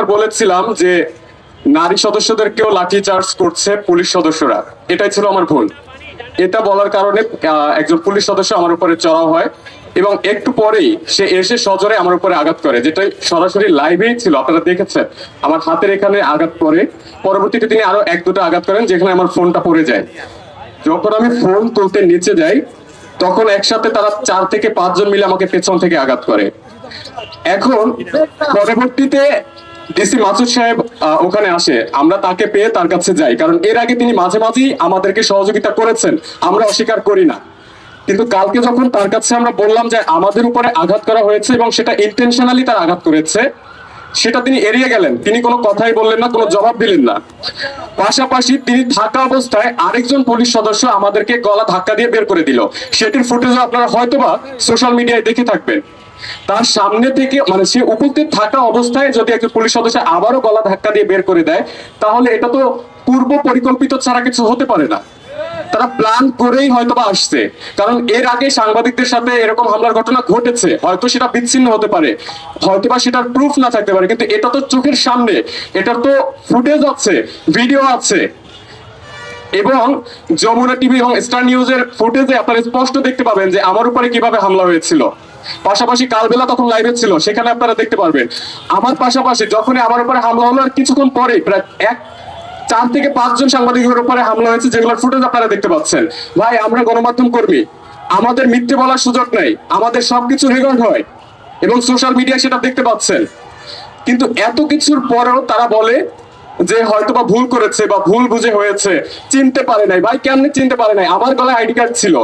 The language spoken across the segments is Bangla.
একবার বলেছিলাম যে নারী সদস্যদেরকেও লাঠি চার্জ করছে পুলিশ সদস্যরা, এটাই ছিল আমার ভুল। এটা বলার কারণে একজন পুলিশ সদস্য আমার উপরে চড়াও হয় এবং একটু পরেই সে এসে সজোরে আমার উপরে আঘাত করে, যেটা সরাসরি লাইভেই ছিল, আপনারা দেখেছেন। আমার হাতের এখানে আঘাত করে, পরবর্তীতে তিনি আরো এক দুটো আঘাত করেন, যেখানে আমার ফোনটা পড়ে যায়। যখন আমি ফোন তুলতে নিচে যাই, তখন একসাথে তারা 4 থেকে 5 জন মিলে আমাকে পেছন থেকে আঘাত করে। এখন পরবর্তীতে ডিসি মাসুদ সাহেব ওখানে আসে, আমরা তাকে পেয়ে তার কাছে যাই, কারণ এর আগে তিনি মাঝে মাঝেই আমাদেরকে সহযোগিতা করেছেন, আমরা অস্বীকার করি না। কিন্তু কালকে যখন তার কাছে আমরা বললাম যে আমাদের উপরে আঘাত করা হয়েছে এবং সেটা ইন্টেনশনালি তার আঘাত করেছে, সেটা তিনি এড়িয়ে গেলেন, তিনি কোনো কথাই বললেন না, কোনো জবাব দিলেন না। পাশাপাশি তিনি থাকা অবস্থায় আরেকজন পুলিশ সদস্য আমাদেরকে গলা ধাক্কা দিয়ে বের করে দিল। সেটির ফুটেজও আপনারা হয়তোবা সোশ্যাল মিডিয়ায় দেখে থাকবেন। তার সামনে থেকে, মানে সে উপস্থিত থাকা অবস্থায় যদি একজন পুলিশ সদস্য আবারও গলা ধাক্কা দিয়ে বের করে দেয়, তাহলে এটা তো পূর্ব পরিকল্পিত ছাড়া কিছু হতে পারে না। তারা প্ল্যান করেই হয়তোবা আসছে, কারণ এর আগে সাংবাদিকদের সাথে এরকম হামলার ঘটনা ঘটেছে, হয়তো সেটা বিচ্ছিন্ন হতে পারে, হয়তোবা সেটার প্রুফ না থাকতে পারে, কিন্তু এটা তো চোখের সামনে, এটার তো ফুটেজ আছে, ভিডিও আছে। এবং যমুনা টিভি এবং স্টার নিউজের ফুটেজে আপনারা স্পষ্ট দেখতে পাবেন যে আমার উপরে কিভাবে হামলা হয়েছিল। পাশাপাশি কালবেলা তখন লাইভে ছিল, সেখানে আপনারা দেখতে পারবেন। আমার পাশাপাশি যখনই আমার উপরে হামলা হলো, আর কিছুক্ষণ পরে প্রায় 4 থেকে 5 জন সাংবাদিকের উপরে হামলা হয়েছে, যেগুলোর ফুটেজ আপনারা দেখতে পাচ্ছেন। ভাই, আমরা গণমাধ্যম কর্মী, আমাদের মিথ্যে বলার সুযোগ নাই, আমাদের সবকিছু রেকর্ড হয় এবং সোশ্যাল মিডিয়ায় সেটা দেখতে পাচ্ছেন। কিন্তু এত কিছুর পরেও তারা বলে যে হয়তোবা ভুল করেছে বা ভুল বুঝে হয়েছে, চিনতে পারে নাই। ভাই, কেমনে চিনতে পারে নাই? আমার গলায় আইডি কার্ড ছিল,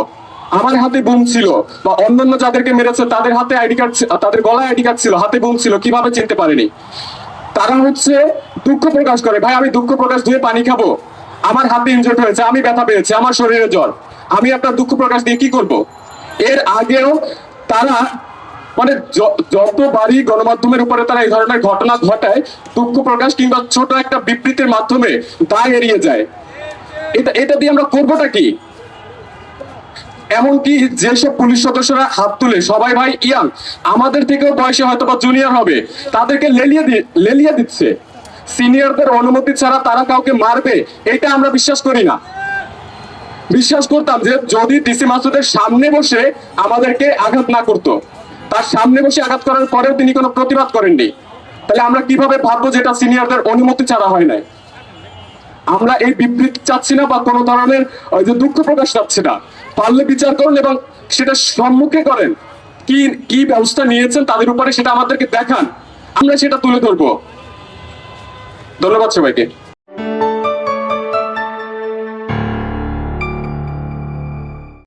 আমার হাতে বুম ছিল, বা অন্যান্য যাদেরকে মেরেছে তাদের হাতে আইডি কার্ড, তাদের গলায় আইডি কার্ড ছিল, হাতে বুম ছিল, কিভাবে চিনতে পারেনি? তারা হচ্ছে দুঃখ প্রকাশ করে। ভাই, আমি দুঃখ প্রকাশ দিয়ে পানি খাবো? আমার হাতে ইনজুর্ড হয়েছে, আমি ব্যথা পেয়েছি, আমার শরীরে জ্বর, আমি আপনার দুঃখ প্রকাশ দিয়ে কি করব? এর আগেও তারা, মানে যতবারই গণমাধ্যমের উপরে তারা এই ধরনের ঘটনা ঘটায়, দুঃখ প্রকাশ কিংবা ছোট একটা বিবৃতির মাধ্যমে দায় এড়িয়ে যায়। এটা দিয়ে আমরা করবোটা কি? এমনকি যেসব পুলিশ সদস্যরা হাত তুলে, সবাই ভাই ইয়াং, আমাদের থেকেও বয়সে হয়তো বা জুনিয়র হবে, তাদেরকে লেলিয়ে দিচ্ছে। সিনিয়রদের অনুমতি ছাড়া তারা কাউকে মারবে, এটা আমরা বিশ্বাস করি না। বিশ্বাস করতাম যে যদি ডিসি মাসুদের সামনে বসে আমাদেরকে আঘাত না করতো, তার সামনে বসে আঘাত করার পরেও তিনি কোনো প্রতিবাদ করেননি, তাহলে আমরা কিভাবে ভাববো যে এটা সিনিয়রদের অনুমতি ছাড়া হয় নাই? আমরা এই বিবৃতি চাচ্ছি না বা কোনো ধরনের ওই যে দুঃখ প্রকাশ চাচ্ছি না। পারলে বিচার করুন এবং সেটা সম্মুখে করেন, কি কি ব্যবস্থা নিয়েছেন তাদের উপরে সেটা আমাদেরকে দেখান, আমরা সেটা তুলে ধরবো। ধন্যবাদ সবাইকে।